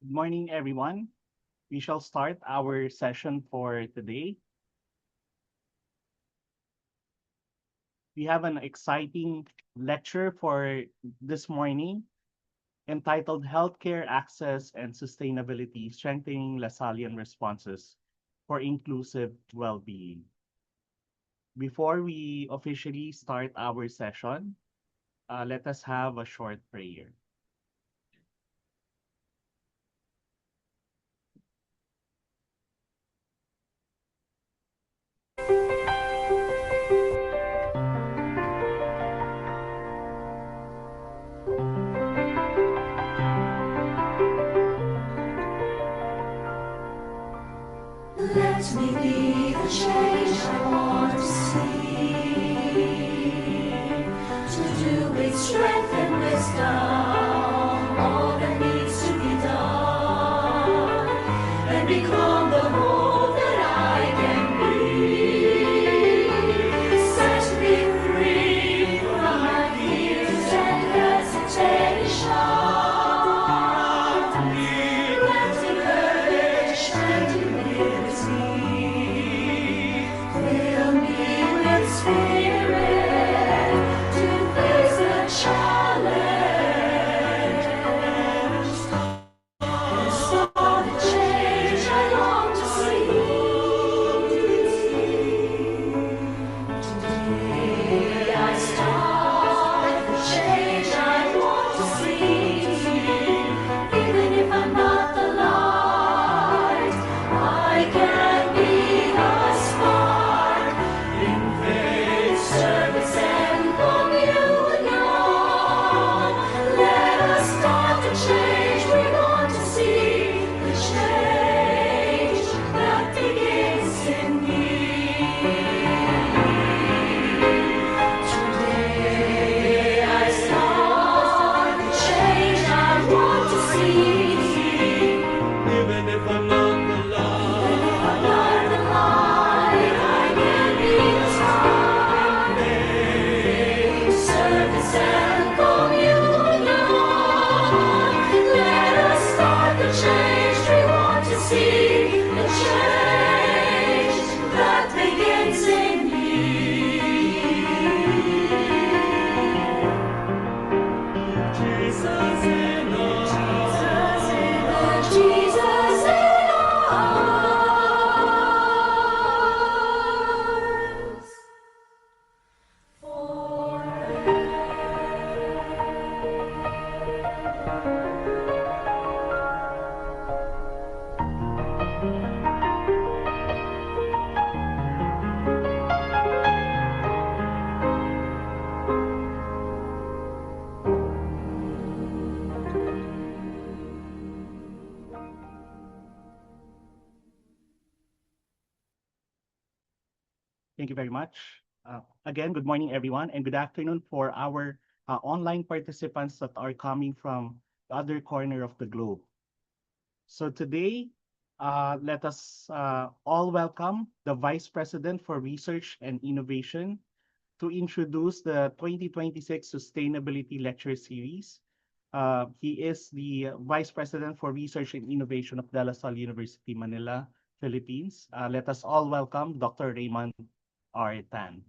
Good morning, everyone. We shall start our session for today. We have an exciting lecture for this morning entitled Healthcare Access and Sustainability Strengthening Lasallian Responses for Inclusive Well-Being. Before we officially start our session, let us have a short prayer. Let me be the change I want to see, to do with strength and wisdom all that needs to be done, and become the whole that I can be. Set me free from my fears and hesitation. Grant me courage and humility. Fill me with spirit to face the challenge and start the change I long to see. Today I start the change I want to see. Even if I'm not the light, I can be a spark in faith, service, and communion. Let us start the change we want to see, the change that begins in me. Today I start the change I want to see. Even if I'm not the light, Not the light, I can be the spark. Service and communion. Let us start the change we want to see, the change that begins in me. Jesus in us. Jesus in us. Thank you very much. Again, good morning, everyone, and good afternoon for our online participants that are coming from the other corner of the globe. So today, let us all welcome the Vice President for Research and Innovation to introduce the 2026 Sustainability Lecture Series. He is the Vice President for Research and Innovation of De La Salle University, Manila, Philippines. Let us all welcome Dr. Raymond R. Tan.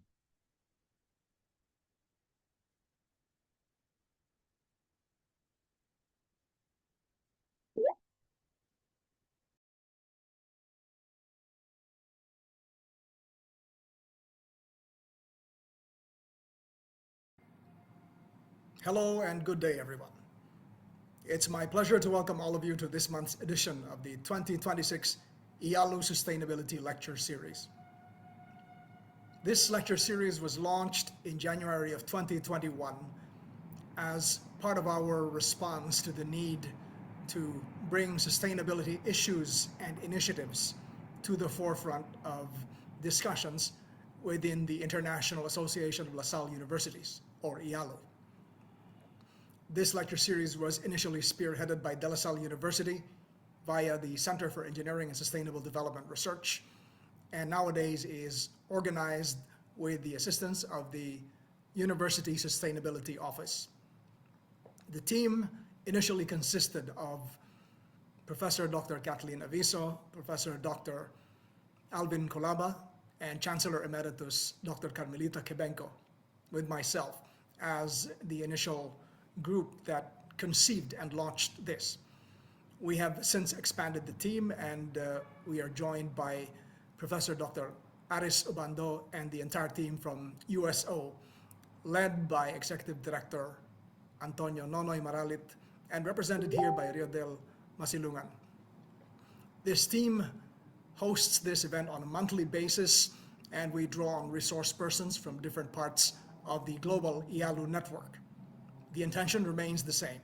Hello and good day, everyone. It's my pleasure to welcome all of you to this month's edition of the 2026 IALU Sustainability Lecture Series. This lecture series was launched in January of 2021 as part of our response to the need to bring sustainability issues and initiatives to the forefront of discussions within the International Association of LaSalle Universities, or IALU. This lecture series was initially spearheaded by De La Salle University via the Center for Engineering and Sustainable Development Research, and nowadays is organized with the assistance of the University Sustainability Office. The team initially consisted of Professor Dr. Kathleen Aviso, Professor Dr. Alvin Colaba, and Chancellor Emeritus Dr. Carmelita Quebenco, with myself as the initial group that conceived and launched this. We have since expanded the team, and we are joined by Professor Dr. Aris Obando and the entire team from USO, led by Executive Director Antonio Nonoy Maralit, and represented here by Riodel Masilungan. This team hosts this event on a monthly basis, and we draw on resource persons from different parts of the global IALU network. The intention remains the same.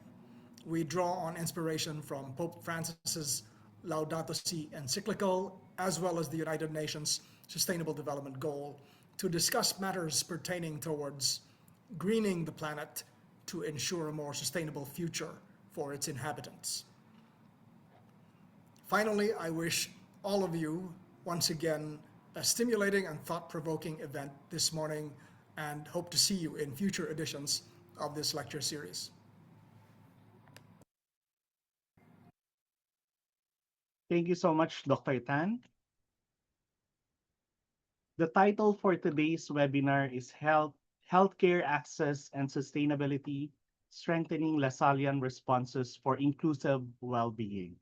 We draw on inspiration from Pope Francis's Laudato Si encyclical, as well as the United Nations Sustainable Development Goal, to discuss matters pertaining towards greening the planet to ensure a more sustainable future for its inhabitants. Finally, I wish all of you, once again, a stimulating and thought-provoking event this morning, and hope to see you in future editions of this lecture series. Thank you so much, Dr. Tan. The title for today's webinar is Healthcare Access and Sustainability, Strengthening Lasallian Responses for Inclusive Well-Being.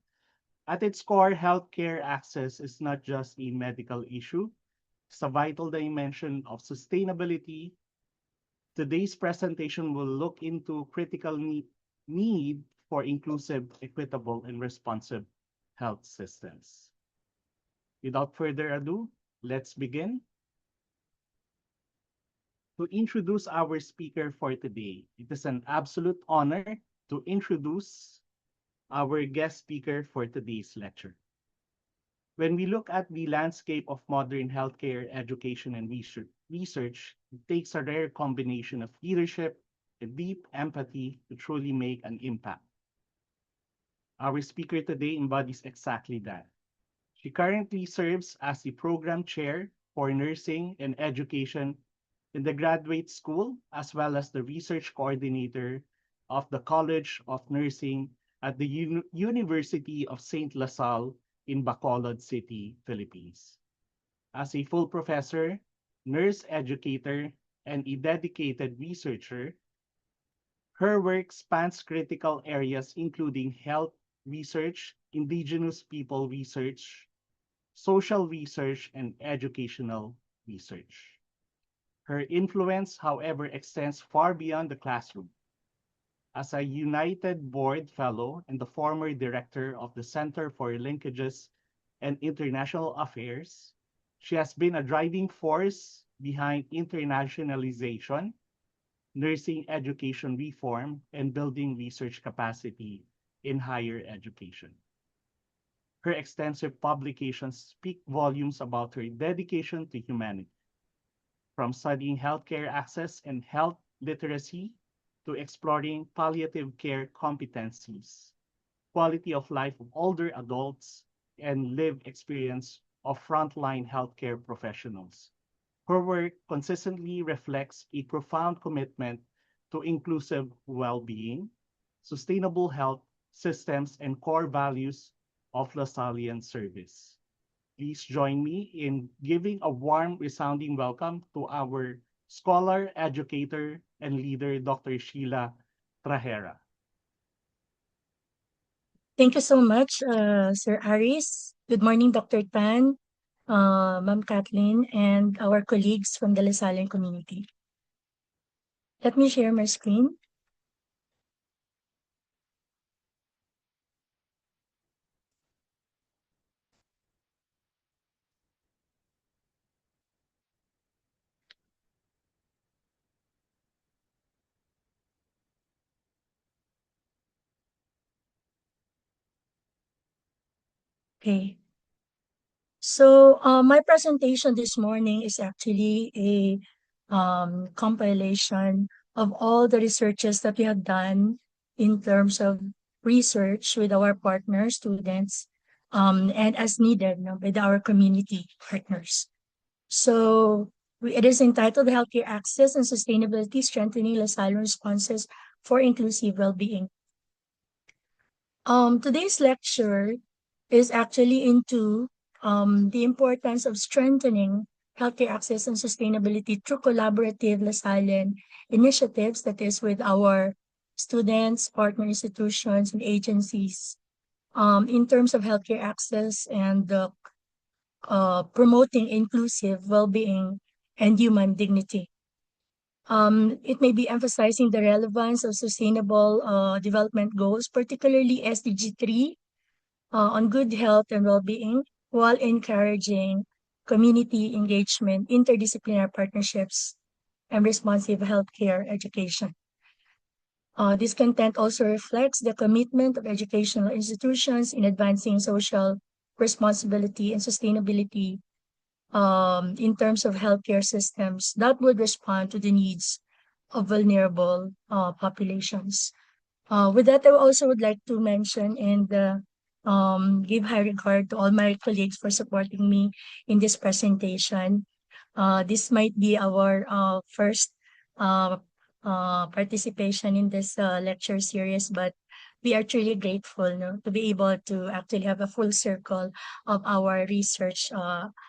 At its core, healthcare access is not just a medical issue, it's a vital dimension of sustainability. Today's presentation will look into critical need for inclusive, equitable, and responsive health systems. Without further ado, let's begin. To introduce our speaker for today, it is an absolute honor to introduce our guest speaker for today's lecture. When we look at the landscape of modern healthcare education and research, it takes a rare combination of leadership and deep empathy to truly make an impact. Our speaker today embodies exactly that. She currently serves as the program chair for nursing and education in the graduate school, as well as the research coordinator of the College of Nursing at the University of St. LaSalle in Bacolod City, Philippines. As a full professor, nurse educator, and a dedicated researcher, her work spans critical areas including health research, indigenous people research, social research, and educational research. Her influence, however, extends far beyond the classroom. As a United Board Fellow and the former director of the Center for Linkages and International Affairs, she has been a driving force behind internationalization, nursing education reform, and building research capacity in higher education. Her extensive publications speak volumes about her dedication to humanity. From studying healthcare access and health literacy to exploring palliative care competencies, quality of life of older adults, and lived experience of frontline healthcare professionals. Her work consistently reflects a profound commitment to inclusive well-being, sustainable health systems, and core values of Lasallian service. Please join me in giving a warm, resounding welcome to our scholar, educator, and leader, Dr. Sheila Trahera. Thank you so much, Sir Aris. Good morning, Dr. Tan, Ma'am Kathleen, and our colleagues from the Lasallian community. Let me share my screen. Okay. So my presentation this morning is actually a compilation of all the researches that we have done in terms of research with our partner students and as needed with our community partners. So it is entitled Healthcare Access and Sustainability, Strengthening Lasallian Responses for Inclusive Well-Being. Today's lecture is actually into the importance of strengthening healthcare access and sustainability through collaborative LaSallean initiatives, that is with our students, partner institutions, and agencies in terms of healthcare access and promoting inclusive well-being and human dignity. It may be emphasizing the relevance of sustainable development goals, particularly SDG 3 on good health and well-being, while encouraging community engagement, interdisciplinary partnerships, and responsive healthcare education. This content also reflects the commitment of educational institutions in advancing social responsibility and sustainability in terms of healthcare systems that would respond to the needs of vulnerable populations. With that, I also would like to mention and give high regard to all my colleagues for supporting me in this presentation. This might be our first participation in this lecture series, but we are truly grateful, no, to be able to actually have a full circle of our research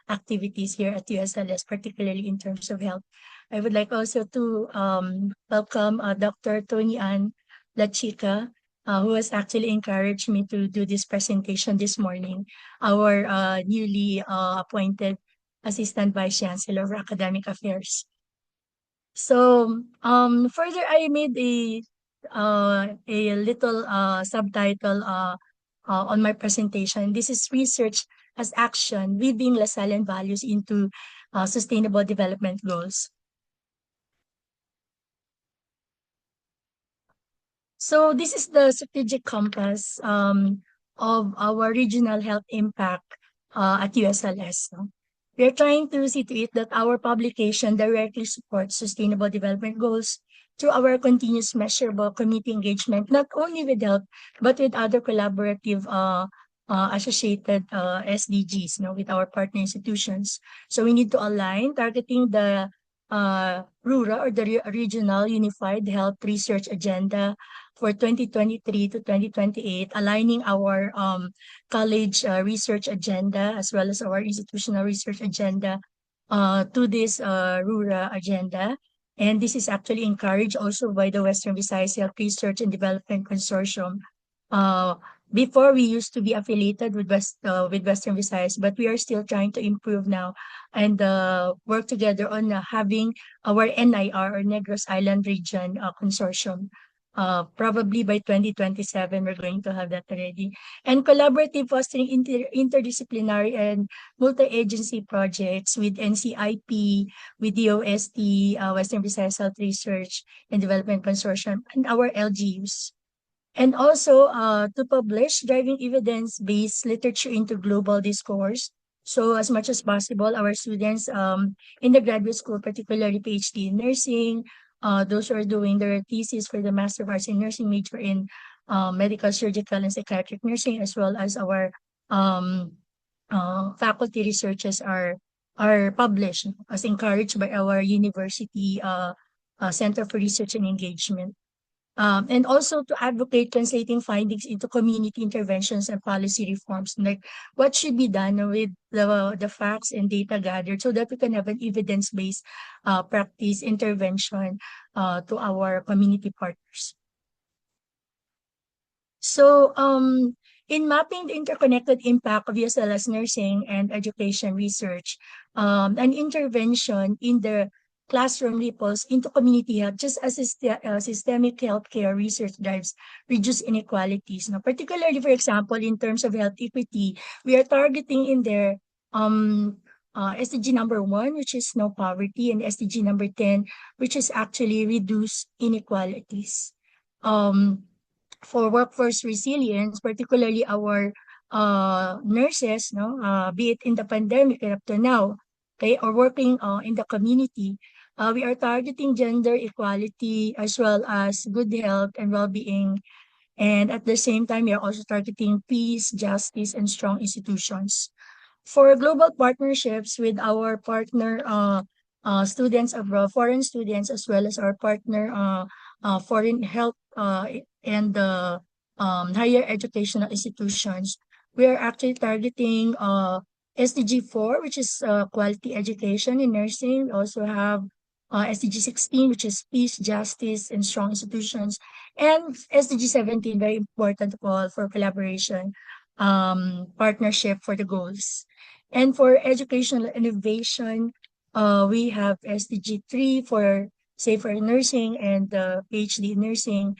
activities here at USLS, particularly in terms of health. I would like also to welcome Dr. Tony Ann La Chica, who has actually encouraged me to do this presentation this morning, our newly appointed Assistant Vice Chancellor of Academic Affairs. So further, I made a little subtitle on my presentation. This is research as action, weaving LaSallean values into sustainable development goals. So this is the strategic compass of our regional health impact at USLS. No? We are trying to see to it that our publication directly supports sustainable development goals through our continuous measurable community engagement, not only with health, but with other collaborative associated SDGs, no, with our partner institutions. So we need to align targeting the RURA, or the Regional Unified Health Research Agenda for 2023 to 2028, aligning our college research agenda as well as our institutional research agenda to this RURA agenda. And this is actually encouraged also by the Western Visayas Health Research and Development Consortium. Before, we used to be affiliated with Western Visayas, but we are still trying to improve now and work together on having our NIR, or Negros Island Region Consortium. Probably by 2027, we're going to have that already. And collaborative fostering interdisciplinary and multi-agency projects with NCIP, with DOST, Western Visayas Health Research and Development Consortium, and our LGUs. And also to publish driving evidence-based literature into global discourse. So as much as possible, our students in the graduate school, particularly PhD in nursing, those who are doing their thesis for the Master of Arts in Nursing major in medical, surgical, and psychiatric nursing, as well as our faculty researches are published as encouraged by our university Center for Research and Engagement. And also to advocate translating findings into community interventions and policy reforms, like what should be done with the facts and data gathered so that we can have an evidence-based practice intervention to our community partners. So in mapping the interconnected impact of USLS nursing and education research, an intervention in the classroom ripples into community health, just as systemic healthcare research drives reduce inequalities. Now, particularly, for example, in terms of health equity, we are targeting in there SDG number 1, which is no poverty, and SDG number 10, which is actually reduce inequalities. For workforce resilience, particularly our nurses, no, be it in the pandemic or up to now, okay, or working in the community, we are targeting gender equality as well as good health and well-being. And at the same time, we are also targeting peace, justice, and strong institutions. For global partnerships with our partner students abroad, foreign students, as well as our partner foreign health and higher educational institutions. We are actually targeting SDG 4, which is quality education in nursing. We also have SDG 16, which is peace, justice, and strong institutions. And SDG 17, very important of all, for collaboration, partnership for the goals. And for educational innovation, we have SDG 3 for safer nursing and PhD in nursing.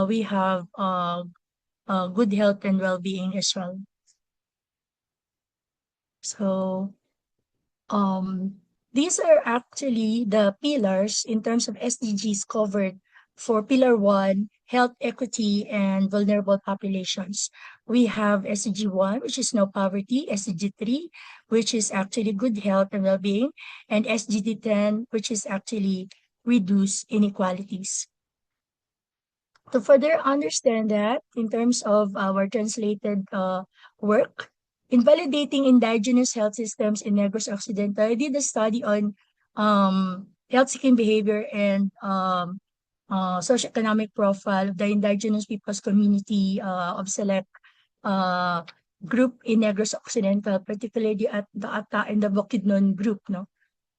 We have good health and well-being as well. So these are actually the pillars in terms of SDGs covered for Pillar 1, health equity and vulnerable populations. We have SDG 1, which is no poverty, SDG 3, which is actually good health and well-being, and SDG 10, which is actually reduce inequalities. To further understand that, in terms of our translated work, in validating indigenous health systems in Negros Occidental, I did a study on health-seeking behavior and socioeconomic profile of the indigenous peoples community of select group in Negros Occidental, particularly at the Ata and the Bukidnon group, no?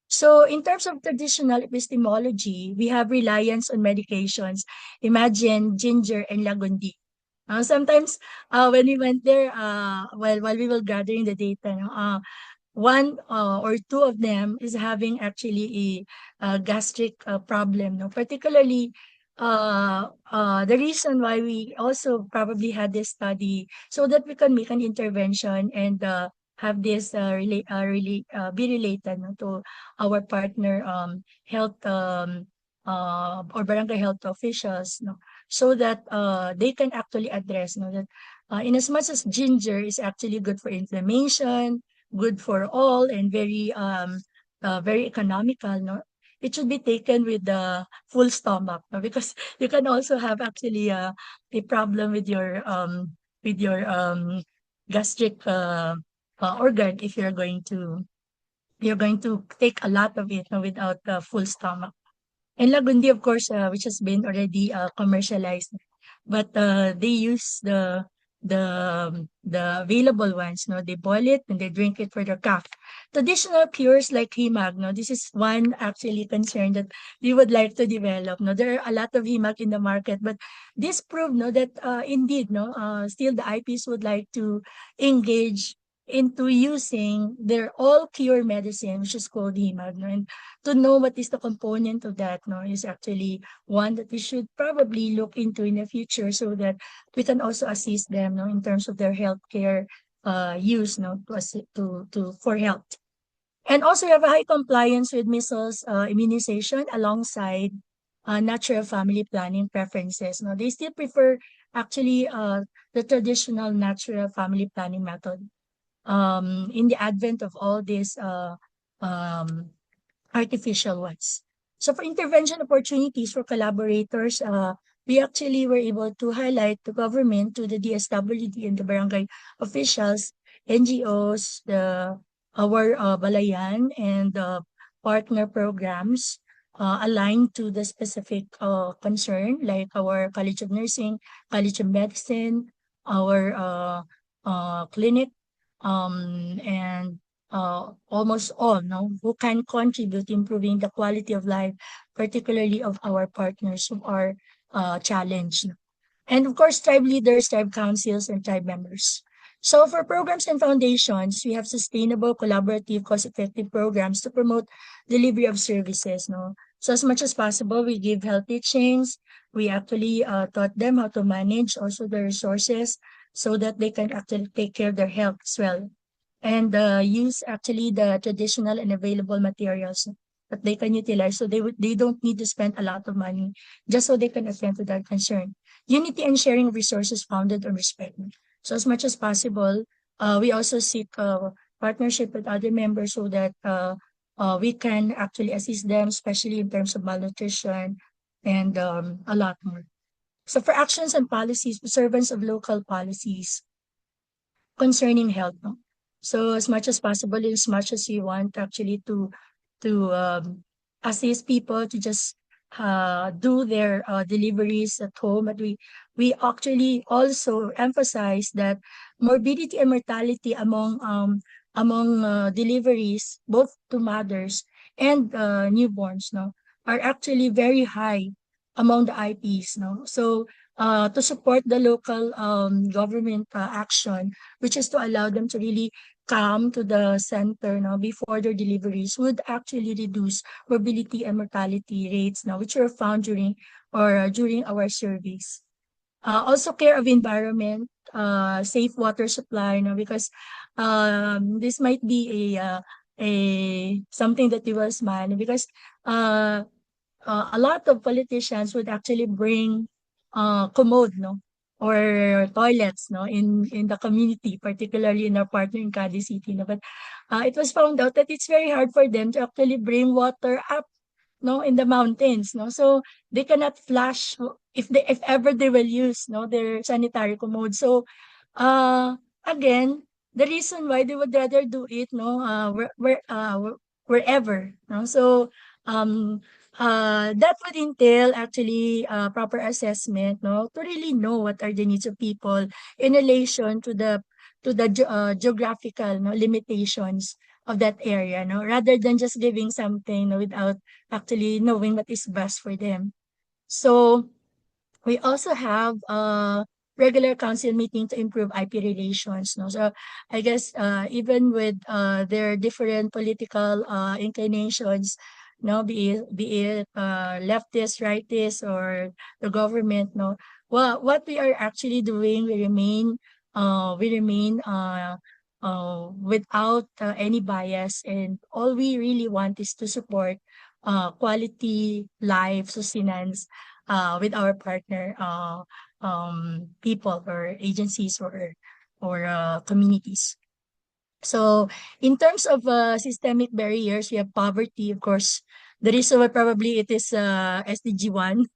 So in terms of traditional epistemology, we have reliance on medications. Imagine ginger and lagundi. Sometimes when we went there, while we were gathering the data, one or two of them is having actually a gastric problem. No? Particularly, the reason why we also probably had this study so that we can make an intervention and have this be related, no, to our partner health or barangay health officials, no, so that they can actually address, no, that in as much as ginger is actually good for inflammation, good for all, and very economical, no, it should be taken with the full stomach, no, because you can also have actually a problem with your gastric organ if you're going to take a lot of it, no, without the full stomach. And Lagundi, of course, which has been already commercialized, but they use the available ones, no, they boil it and they drink it for their cough. Traditional cures like hemag, no, this is one actually concern that we would like to develop. No, there are a lot of hemag in the market, but this proved, no, that indeed, no, still the IPs would like to engage into using their all cure medicine, which is called hemag, no, and to know what is the component of that, no, is actually one that we should probably look into in the future so that we can also assist them, no, in terms of their healthcare use, no, to for health. And also we have a high compliance with measles immunization alongside natural family planning preferences. No, they still prefer actually the traditional natural family planning method. In the advent of all these artificial ones. So for intervention opportunities for collaborators, we actually were able to highlight the government, to the DSWD and the barangay officials, NGOs, our balayan and partner programs aligned to the specific concern, like our College of Nursing, College of Medicine, our clinic, and almost all, no, who can contribute to improving the quality of life, particularly of our partners who are challenged. And of course, tribe leaders, tribe councils, and tribe members. So for programs and foundations, we have sustainable, collaborative, cost-effective programs to promote delivery of services. No, so as much as possible, we give health teachings. We actually taught them how to manage also the resources so that they can actually take care of their health as well, and use actually the traditional and available materials that they can utilize. So they don't need to spend a lot of money just so they can attend to that concern. Unity and sharing of resources founded on respect. So as much as possible, we also seek partnership with other members so that we can actually assist them, especially in terms of malnutrition and a lot more. So for actions and policies, observance of local policies concerning health. No? So as much as possible, as much as you want actually to assist people to just do their deliveries at home, but we actually also emphasize that morbidity and mortality among deliveries, both to mothers and newborns, no, are actually very high among the IPs, no. So to support the local government action, which is to allow them to really come to the center, no, before their deliveries, would actually reduce morbidity and mortality rates now, which were found during our surveys. Also care of environment, safe water supply, no, because this might be a something that you will smile because uh, a lot of politicians would actually bring commode, no, or toilets, no, in the community, particularly in our partner in Cadiz City, no. But it was found out that it's very hard for them to actually bring water up, no, in the mountains, no. So they cannot flush if ever they will use, no, their sanitary commode. So again, the reason why they would rather do it, no, wherever, no. So um that would entail actually proper assessment, no, to really know what are the needs of people in relation to the geographical, no, limitations of that area, no, rather than just giving something, no, without actually knowing what is best for them. So we also have a regular council meeting to improve IP relations, no. So I guess even with their different political inclinations, no, be it leftist, rightist, or the government, no. Well, what we are actually doing, we remain without any bias, and all we really want is to support quality life sustenance with our partner people or agencies or communities. So in terms of systemic barriers, we have poverty, of course. The reason why probably it is SDG 1.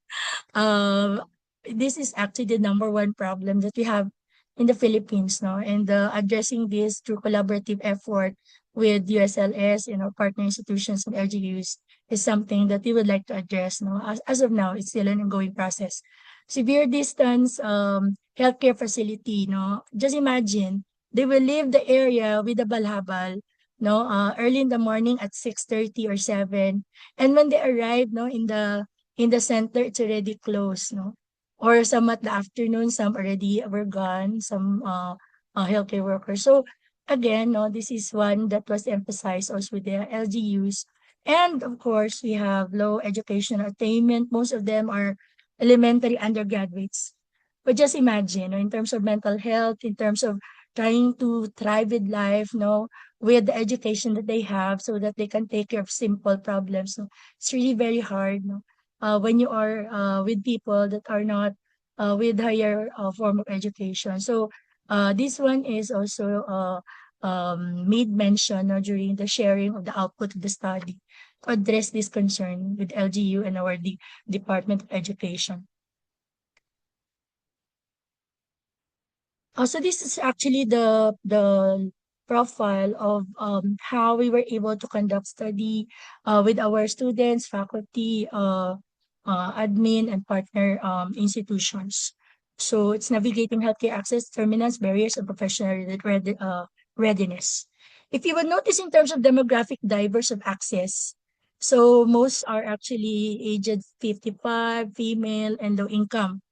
Um, this is actually the number one problem that we have in the Philippines, no? And addressing this through collaborative effort with USLS and our partner institutions and LGUs is something that we would like to address, no? As of now, it's still an ongoing process. Severe distance healthcare facility, no? Just imagine, they will leave the area with a balhabal, no, early in the morning at 6:30 or 7, and when they arrive, no, in the center, it's already closed, no? Or some at the afternoon, some already were gone, some healthcare workers. So again, no, this is one that was emphasized also with the LGUs. And of course, we have low educational attainment. Most of them are elementary undergraduates. But just imagine, no, in terms of mental health, in terms of trying to thrive with life, no, with the education that they have so that they can take care of simple problems. No? It's really very hard, no? When you are with people that are not with higher form of education. So this one is also made mention during the sharing of the output of the study to address this concern with LGU and our Department of Education. So this is actually the profile of how we were able to conduct study with our students, faculty, admin, and partner institutions. So it's navigating healthcare access, determinants, barriers, and professional readiness. If you would notice in terms of demographic drivers of access, so most are actually aged 55, female, and low income.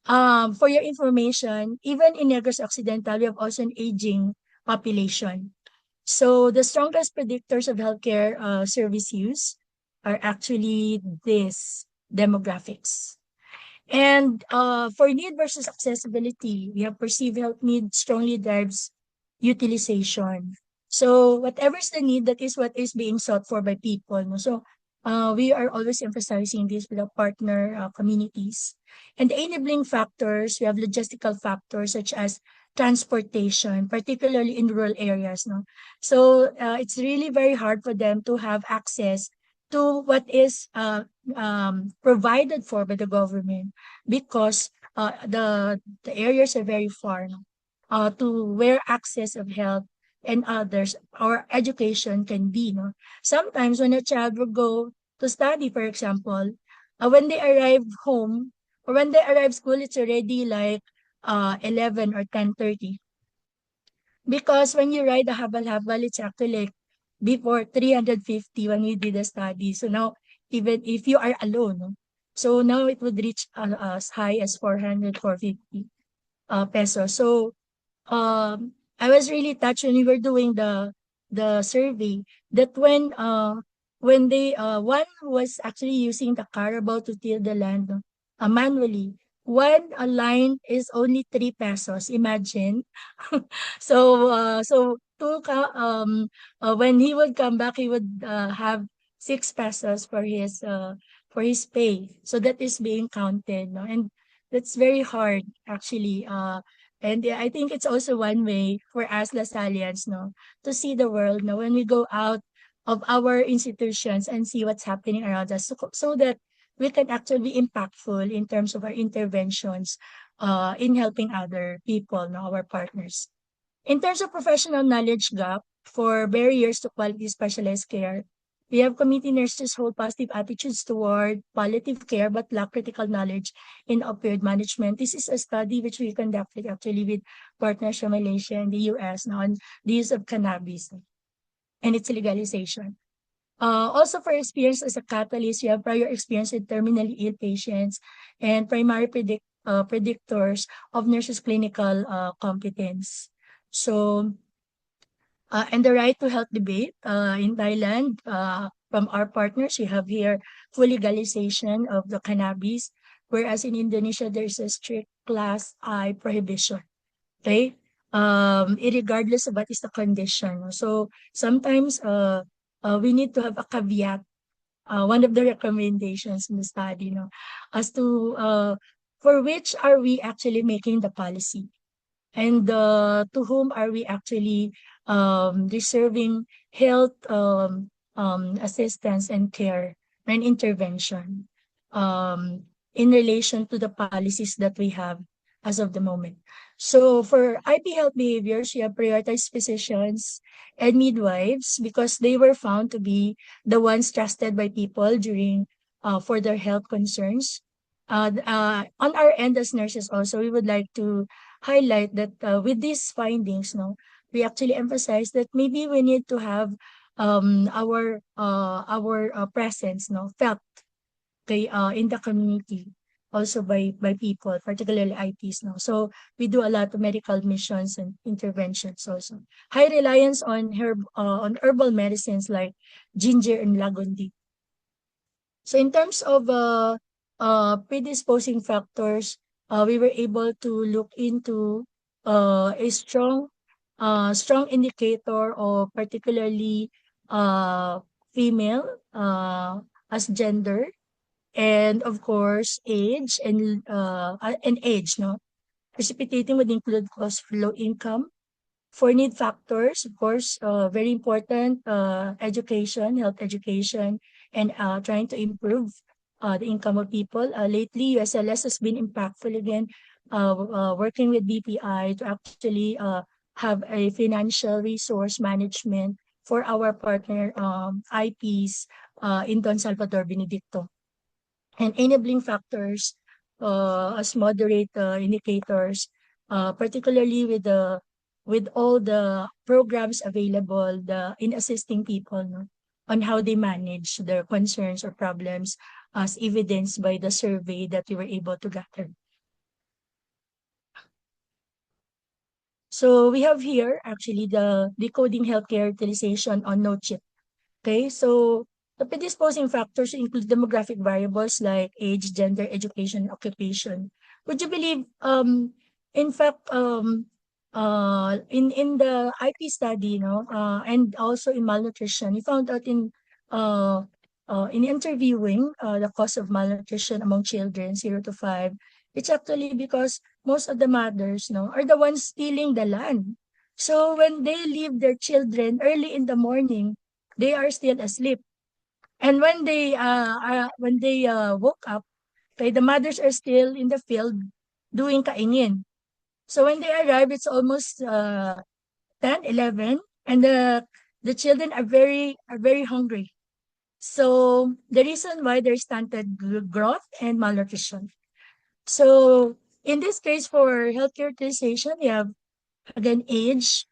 For your information, even in Negros Occidental, we have also an aging population. So the strongest predictors of healthcare service use are actually these demographics. And for need versus accessibility, we have perceived health need strongly drives utilization. So whatever is the need, that is what is being sought for by people. No? So we are always emphasizing this with our partner communities. And the enabling factors, we have logistical factors such as transportation, particularly in rural areas. No? So it's really very hard for them to have access to what is provided for by the government because the areas are very far, no? To where access of health and others or education can be. No? Sometimes when a child will go to study, for example, when they arrive home or when they arrive school, it's already like 11 or 10:30. Because when you ride the habal-habal, it's actually like before 350 when we did the study. So now, even if you are alone, no? So now it would reach as high as 400, 450 pesos. So I was really touched when we were doing the survey that when they one was actually using the Carabao to till the land, no, manually. One line is only 3 pesos. Imagine. So when he would come back, he would have 6 pesos for his pay. So that is being counted, no? And that's very hard actually. And yeah, I think it's also one way for us Lasallians, no, to see the world, no, when we go out of our institutions and see what's happening around us, so that we can actually be impactful in terms of our interventions in helping other people, no, our partners. In terms of professional knowledge gap for barriers to quality specialized care, we have community nurses hold positive attitudes toward palliative care but lack critical knowledge in opioid management. This is a study which we conducted actually with partners from Malaysia and the US now on the use of cannabis and its legalization. Also for experience as a catalyst, you have prior experience with terminally ill patients and primary predictors of nurses' clinical competence. So, and the right to health debate in Thailand, from our partners, we have here full legalization of the cannabis, whereas in Indonesia, there's a strict class I prohibition. Okay? Irregardless of what is the condition. So sometimes we need to have a caveat, one of the recommendations in the study, no, as to for which are we actually making the policy, and to whom are we actually reserving health assistance and care and intervention in relation to the policies that we have as of the moment. So for IP health behaviors, we have prioritized physicians and midwives because they were found to be the ones trusted by people during for their health concerns. On our end as nurses also, we would like to highlight that with these findings, no, we actually emphasize that maybe we need to have our presence, no, felt, okay, in the community, also by people, particularly IPs, no. So we do a lot of medical missions and interventions also. High reliance on on herbal medicines like ginger and lagundi. So in terms of predisposing factors, we were able to look into a strong indicator of particularly female as gender, and of course age and age, no. Precipitating would include cost for low income. For need factors, of course, very important, education, health education, and trying to improve the income of people. Lately, USLS has been impactful again, working with BPI to actually have a financial resource management for our partner IPs in Don Salvador Benedicto. And enabling factors as moderate indicators, particularly with all the programs available in assisting people, no, on how they manage their concerns or problems as evidenced by the survey that we were able to gather. So we have here actually the decoding healthcare utilization on no chip. Okay, so the predisposing factors include demographic variables like age, gender, education, occupation. Would you believe, in fact, in the IP study, and also in malnutrition, we found out in interviewing the cause of malnutrition among children 0 to 5, it's actually because most of the mothers, are the ones stealing the land. So when they leave their children early in the morning, they are still asleep. And when they woke up, okay, the mothers are still in the field doing kaingin. So when they arrive, it's almost 10, 11, and the children are very hungry. So the reason why there's stunted growth and malnutrition. So in this case, for healthcare utilization, we have again age,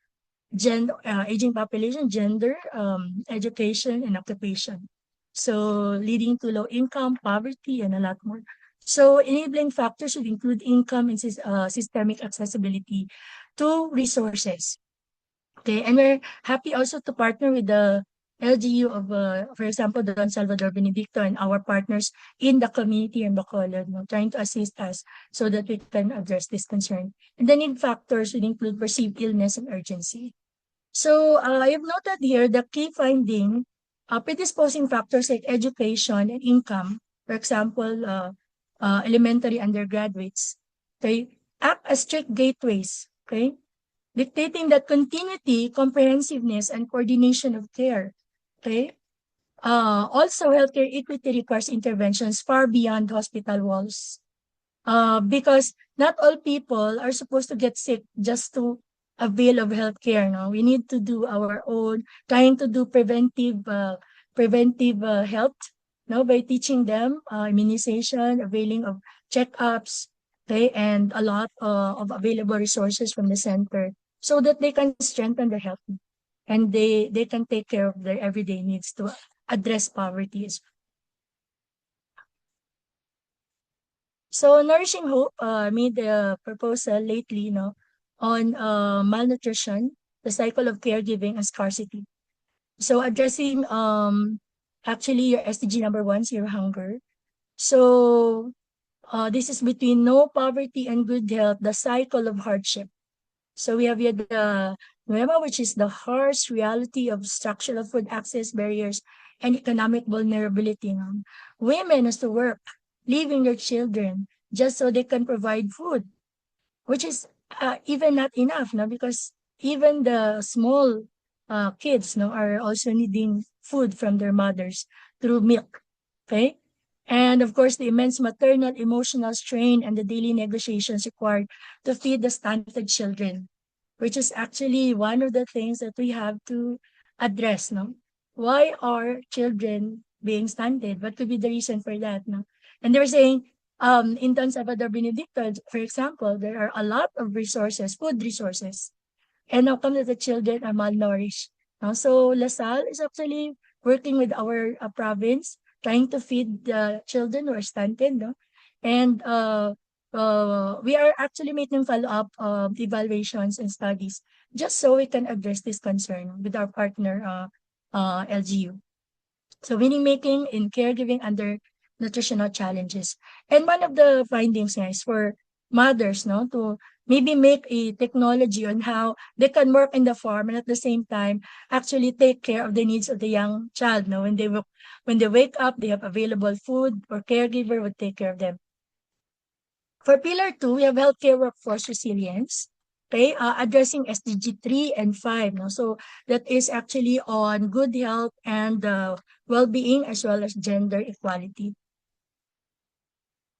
aging population, gender, education, and occupation. So leading to low income, poverty, and a lot more. So enabling factors would include income and systemic accessibility to resources. Okay, and we're happy also to partner with the LGU of, for example, Don Salvador Benedicto and our partners in the community in Bacolod, trying to assist us so that we can address this concern. And the need factors would include perceived illness and urgency. So I've noted here the key finding, predisposing factors like education and income, for example, elementary undergraduates, okay, act as strict gateways, okay, dictating that continuity, comprehensiveness, and coordination of care, okay. Also, healthcare equity requires interventions far beyond hospital walls, because not all people are supposed to get sick just to avail of healthcare. No, we need to do our own, trying to do preventive health. No, by teaching them immunization, availing of checkups, okay, and a lot of available resources from the center, so that they can strengthen their health and they can take care of their everyday needs to address poverty as well. So Nourishing Hope made a proposal lately, on malnutrition, the cycle of caregiving and scarcity. So addressing actually your SDG number 1, zero hunger. So this is between no poverty and good health, the cycle of hardship. So we have here the NUEMA, which is the harsh reality of structural food access barriers and economic vulnerability. Women has to work, leaving their children just so they can provide food, which is even not enough, because even the small kids, are also needing food from their mothers through milk. Okay. And of course, the immense maternal emotional strain and the daily negotiations required to feed the stunted children, which is actually one of the things that we have to address. Why are children being stunted? What could be the reason for that? And they were saying, in Don Salvador Benedicto, for example, there are a lot of resources, food resources, and how come that the children are malnourished? So LaSalle is actually working with our province, trying to feed the children who are stunted, and we are actually making follow-up evaluations and studies just so we can address this concern with our partner LGU. So winning making in caregiving under nutritional challenges. And one of the findings, guys, for mothers, to maybe make a technology on how they can work in the farm and at the same time actually take care of the needs of the young child. When they wake up, they have available food, or caregiver would take care of them. For Pillar 2, we have healthcare workforce resilience, okay, addressing SDG 3 and 5. So that is actually on good health and well-being as well as gender equality.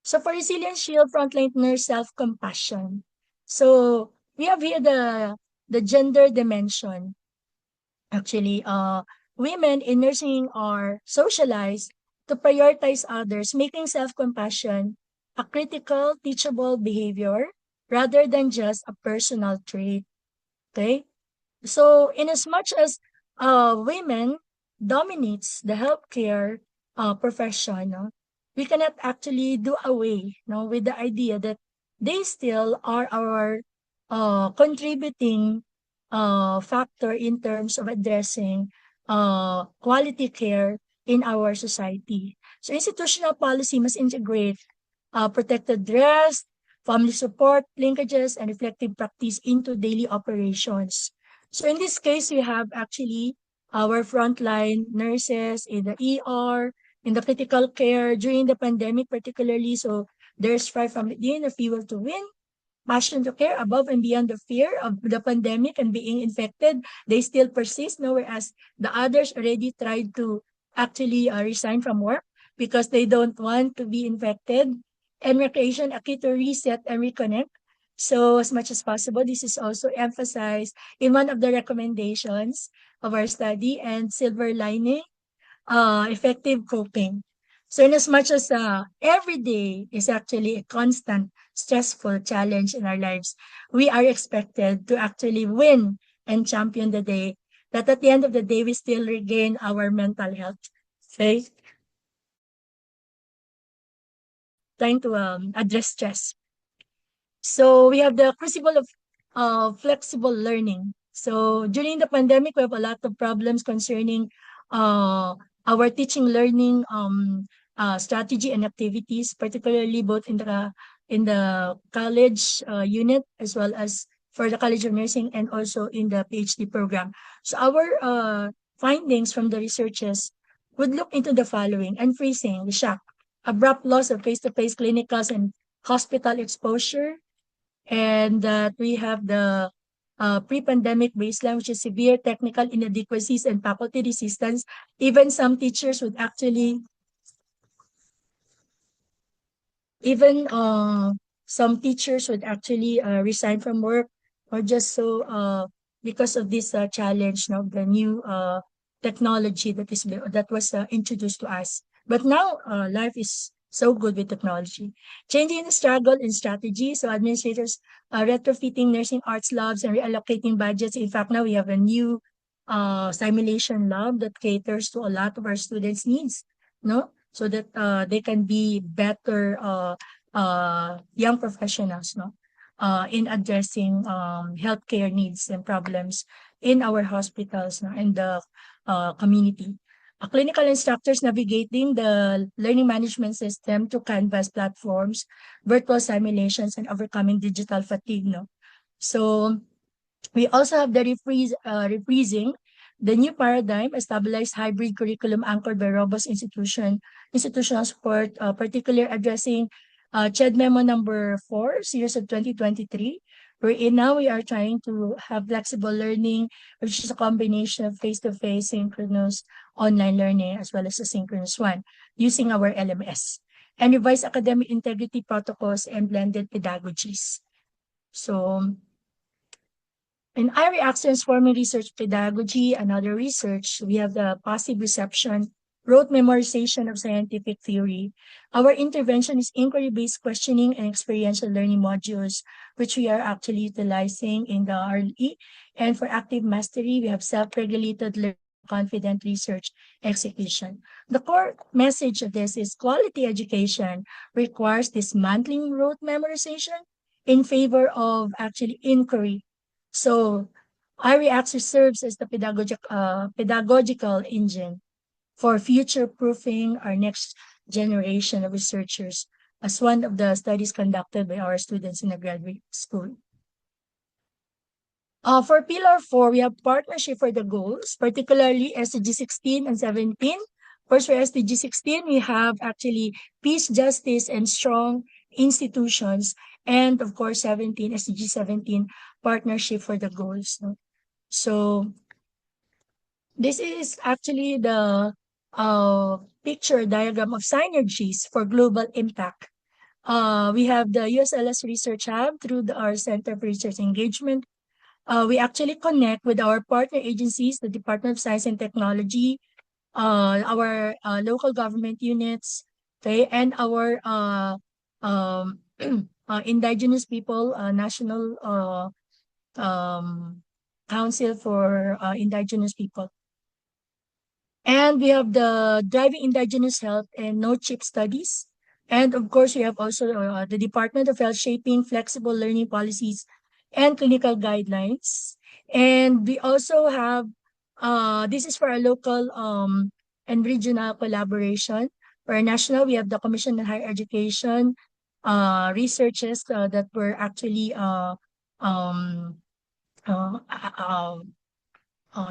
So for Resilience Shield, frontline nurse self-compassion. So we have here the gender dimension. Actually, women in nursing are socialized to prioritize others, making self-compassion a critical, teachable behavior rather than just a personal trait. Okay? So in as much as women dominates the healthcare profession, we cannot actually do away with the idea that they still are our contributing factor in terms of addressing quality care in our society. So institutional policy must integrate protected rest, family support, linkages, and reflective practice into daily operations. So in this case, we have actually our frontline nurses in the ER, in the critical care during the pandemic particularly. So there's strive from within, a fuel to win, passion to care above and beyond the fear of the pandemic and being infected. They still persist, whereas the others already tried to actually resign from work because they don't want to be infected. And recreation, a key to reset and reconnect. So as much as possible, this is also emphasized in one of the recommendations of our study. And silver lining, effective coping. So in as much as every day is actually a constant stressful challenge in our lives, we are expected to actually win and champion the day, that at the end of the day, we still regain our mental health. Okay? Trying to address stress. So we have the crucible of flexible learning. So during the pandemic, we have a lot of problems concerning our teaching learning strategy and activities, particularly both in the college unit as well as for the College of Nursing and also in the PhD program. So our findings from the researchers would look into the following: unfreezing, the shock, abrupt loss of face-to-face clinicals and hospital exposure, and that we have the pre-pandemic baseline, which is severe technical inadequacies and faculty resistance. Even some teachers would actually, even some teachers would actually resign from work, or just so because of this challenge of the new technology that was introduced to us. But now life is so good with technology. Changing the struggle in strategy. So administrators retrofitting nursing arts labs and reallocating budgets. In fact, now we have a new simulation lab that caters to a lot of our students' needs, no? So that they can be better young professionals, no? In addressing healthcare needs and problems in our hospitals, no? And the community. Clinical instructors navigating the learning management system to Canvas platforms, virtual simulations, and overcoming digital fatigue, no? So we also have the reprising the new paradigm, a stabilized hybrid curriculum anchored by robust institutional support, particularly addressing CHED Memo number 4, series of 2023, wherein now we are trying to have flexible learning, which is a combination of face-to-face, synchronous, online learning, as well as a synchronous one, using our LMS, and revise academic integrity protocols and blended pedagogies. So, in iReacts transforming research pedagogy and other research, we have the passive reception, rote memorization of scientific theory. Our intervention is inquiry-based questioning and experiential learning modules, which we are actually utilizing in the RLE. And for active mastery, we have self-regulated learning, confident research execution. The core message of this is quality education requires dismantling rote memorization in favor of actually inquiry. So iReacts serves as the pedagogical engine for future-proofing our next generation of researchers, as one of the studies conducted by our students in the graduate school. For Pillar 4, we have partnership for the goals, particularly SDG 16 and 17. First, for SDG 16, we have actually peace, justice, and strong institutions. And of course, SDG 17, partnership for the goals. No? So this is actually the picture diagram of synergies for global impact. We have the USLS Research Hub through our Center for Research Engagement. We actually connect with our partner agencies, the Department of Science and Technology, our local government units, okay, and our indigenous people, National Council for Indigenous People. And we have the Driving Indigenous Health and No Chip Studies. And of course, we have also the Department of Health shaping flexible learning policies and clinical guidelines. And we also have, this is for our local and regional collaboration. For our national, we have the Commission on Higher Education researches that were actually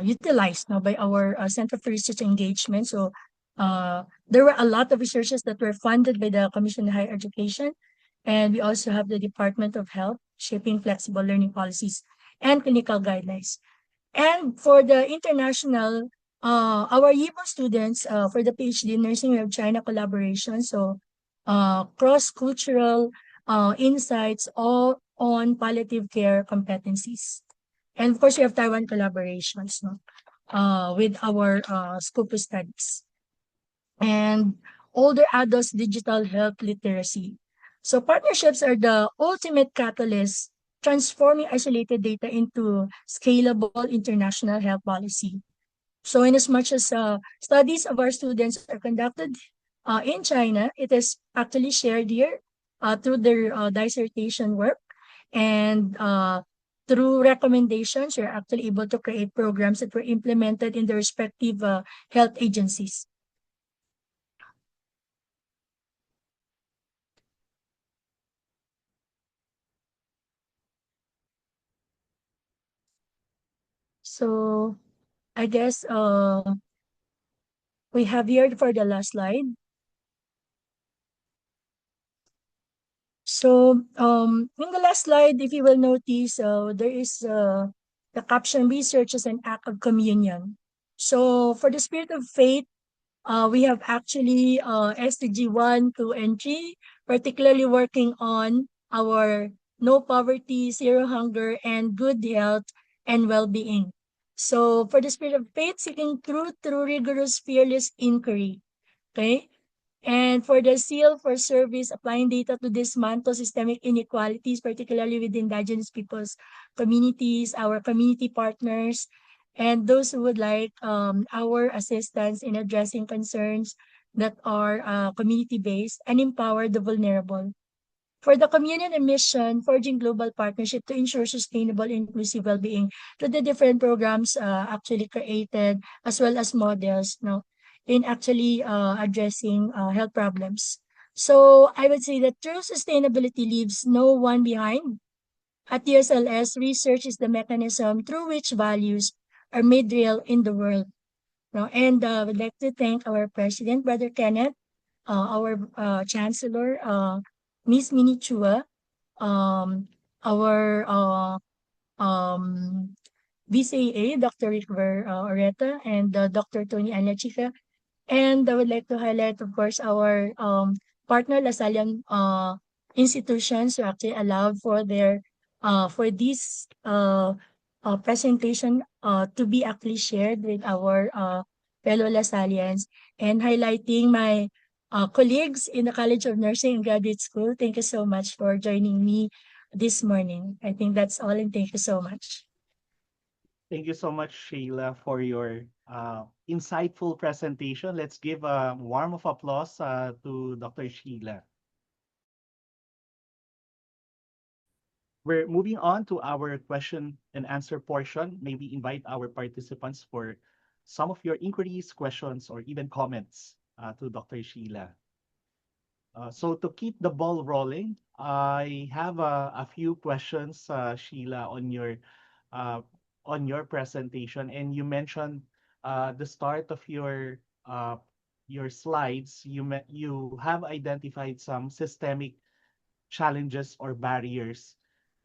utilized now by our Center for Research Engagement. So there were a lot of researches that were funded by the Commission on Higher Education. And we also have the Department of Health shaping flexible learning policies and clinical guidelines. And for the international, our YIBO students, for the PhD in nursing, we have China collaboration. So cross-cultural insights all on palliative care competencies. And of course, we have Taiwan collaborations, no? With our scope of studies. and older adults' digital health literacy. So partnerships are the ultimate catalyst, transforming isolated data into scalable international health policy. So in as much as studies of our students are conducted in China, it is actually shared here through their dissertation work, and through recommendations, you're actually able to create programs that were implemented in the respective health agencies. So I guess we have here for the last slide. So in the last slide, if you will notice, there is the caption research as an act of communion. So for the spirit of faith, we have actually SDG 1, 2, and 3, particularly working on our no poverty, zero hunger, and good health and well-being. So for the spirit of faith, seeking truth through rigorous, fearless inquiry. Okay? And for the seal for service, applying data to dismantle systemic inequalities, particularly with indigenous peoples, communities, our community partners, and those who would like our assistance in addressing concerns that are community-based and empower the vulnerable. For the community and mission, forging global partnership to ensure sustainable, inclusive well-being through the different programs actually created, as well as models, in actually addressing health problems. So I would say that true sustainability leaves no one behind. At DSLS, research is the mechanism through which values are made real in the world. And would like to thank our president, Brother Kenneth, our chancellor, Miss Minnie Chua, our VCA, Dr. Rickver Oreta, and Dr. Tony Anachica. And I would like to highlight, of course, our partner Lasallian institutions who actually allowed for their for this presentation to be actually shared with our fellow Lasallians, and highlighting my colleagues in the College of Nursing and Graduate School. Thank you so much for joining me this morning. I think that's all, and thank you so much. Thank you so much, Sheila, for your insightful presentation. Let's give a warm of applause to Dr. Sheila. We're moving on to our question and answer portion. May we invite our participants for some of your inquiries, questions, or even comments to Dr. Sheila. So to keep the ball rolling, I have a few questions, Sheila, on your presentation, and you mentioned the start of your slides. You have identified some systemic challenges or barriers,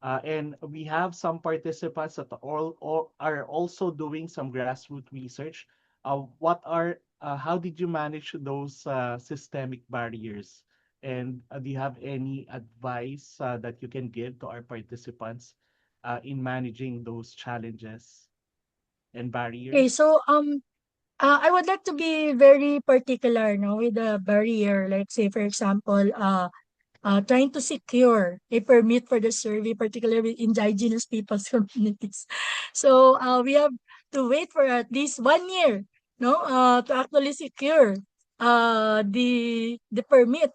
and we have some participants that are also doing some grassroots research. How did you manage those systemic barriers? And do you have any advice that you can give to our participants in managing those challenges and Okay, barriers? so I would like to be very particular, with the barrier. Like say, for example, trying to secure a permit for the survey, particularly with indigenous peoples communities. So we have to wait for at least 1 year, to actually secure the permit.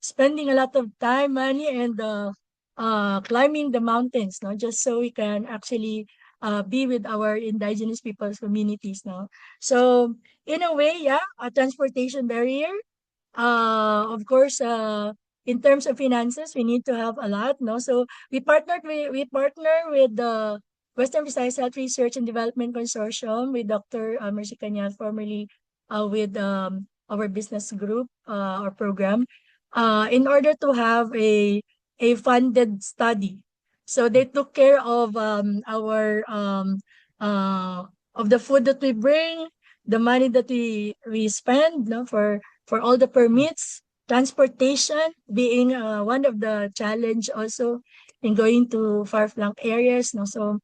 Spending a lot of time, money, and climbing the mountains, just so we can actually be with our indigenous peoples communities, So in a way, yeah, a transportation barrier. Of course, in terms of finances, we need to have a lot, So we partner with the Western Visayas Health Research and Development Consortium with Dr. Mercy Cañal, formerly with our business group or program, in order to have a funded study. So they took care of our of the food that we bring, the money that we spend, for all the permits, transportation being one of the challenge also in going to far-flung areas. So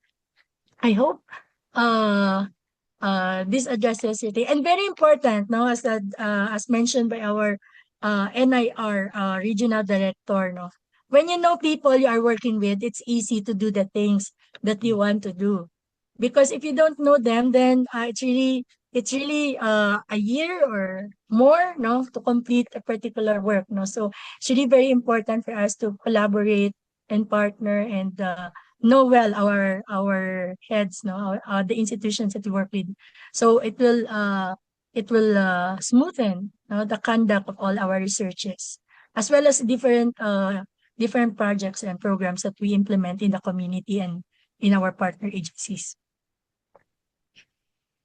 I hope this addresses it. And very important, no, as mentioned by our NIR regional director, no. When you know people you are working with, it's easy to do the things that you want to do. Because if you don't know them, then it's really a year or more, no, to complete a particular work, no. So it's really very important for us to collaborate and partner and know well our heads, no, the institutions that we work with. So it will smoothen, no, the conduct of all our researches, as well as different projects and programs that we implement in the community and in our partner agencies.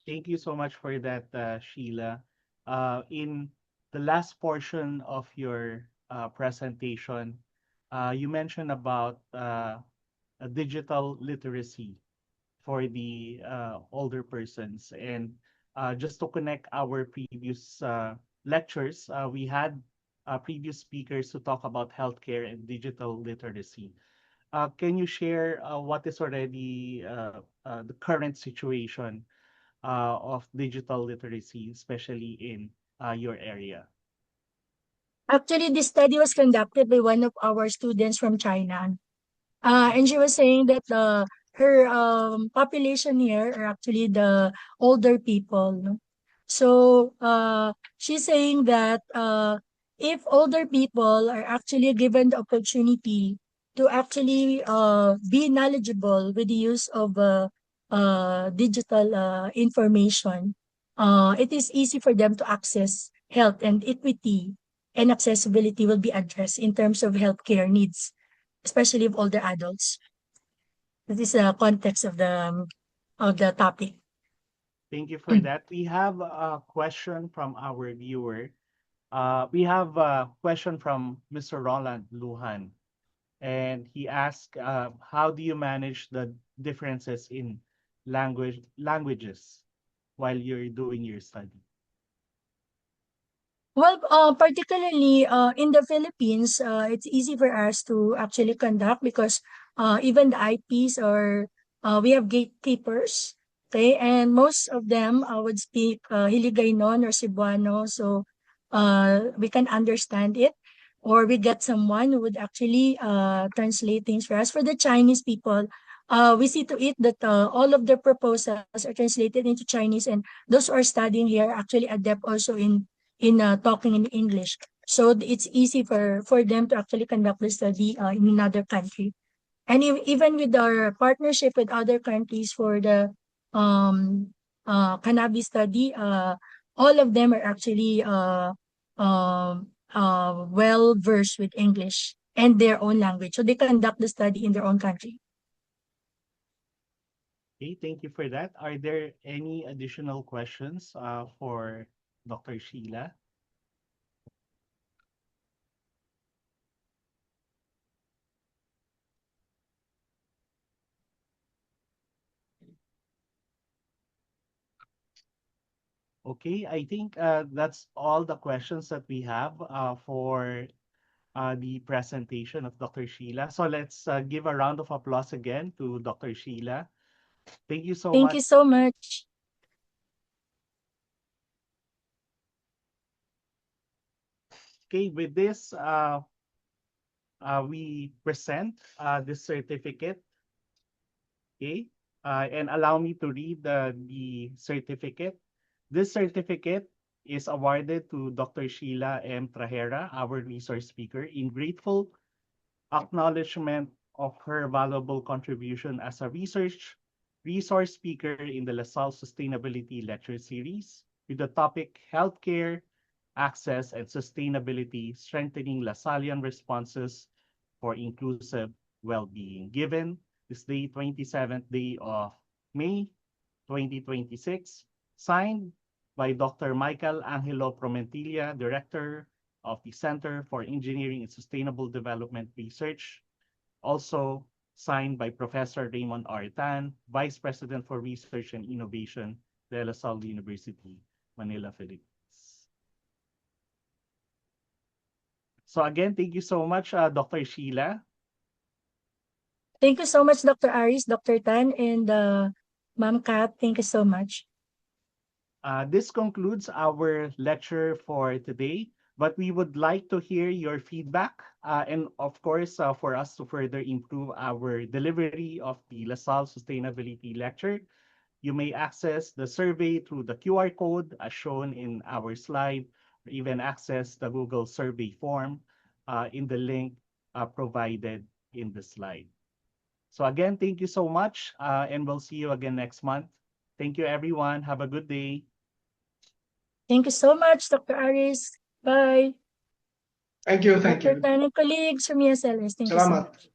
Thank you so much for that, Sheila. In the last portion of your presentation, you mentioned about a digital literacy for the older persons. And just to connect our previous lectures, we had previous speakers who talk about healthcare and digital literacy. Can you share what is already the current situation of digital literacy, especially in your area? Actually, this study was conducted by one of our students from China. And she was saying that her population here are actually the older people, no? So she's saying that if older people are actually given the opportunity to actually be knowledgeable with the use of digital information, it is easy for them to access health, and equity and accessibility will be addressed in terms of healthcare needs, especially of older adults. This is the context of the topic. Thank you for that. We have a question from our viewer. We have a question from Mr. Roland Luhan, and he asked, how do you manage the differences in languages while you're doing your study? Well, particularly in the Philippines, it's easy for us to actually conduct because even the IPs are, we have gatekeepers, okay? And most of them would speak Hiligaynon or Cebuano, so we can understand it. Or we get someone who would actually translate things for us. For the Chinese people, we see to it that all of the proposals are translated into Chinese, and those who are studying here actually adept also in talking in English. So it's easy for them to actually conduct the study in another country. And even with our partnership with other countries for the cannabis study, all of them are actually well versed with English and their own language. So they conduct the study in their own country. Okay, thank you for that. Are there any additional questions for Dr. Sheila? Okay, I think that's all the questions that we have for the presentation of Dr. Sheila. So let's give a round of applause again to Dr. Sheila. Thank you so Thank much. you so much. Okay, with this, we present this certificate. Okay, and allow me to read the certificate. This certificate is awarded to Dr. Sheila M. Trajera, our resource speaker, in grateful acknowledgement of her valuable contribution as a resource speaker in the LaSalle Sustainability Lecture Series with the topic Healthcare, Access, and Sustainability, Strengthening LaSallian Responses for Inclusive Well-Being, given this day, 27th day of May, 2026, signed by Dr. Michael Angelo Promentilla, Director of the Center for Engineering and Sustainable Development Research, also signed by Professor Raymond R. Tan, Vice President for Research and Innovation, De La Salle University, Manila, Philippines. So again, thank you so much, Dr. Sheila. Thank you so much, Dr. Aris, Dr. Tan, and Ma'am Kat. Thank you so much. This concludes our lecture for today, but we would like to hear your feedback and of course, for us to further improve our delivery of the LaSalle Sustainability Lecture. You may access the survey through the QR code as shown in our slide, or even access the Google survey form in the link provided in the slide. So again, thank you so much, and we'll see you again next month. Thank you, everyone. Have a good day. Thank you so much, Dr. Aris. Bye. Thank you, thank Dr. you. Tan and colleagues from ESLS, thank you so Salamat. much.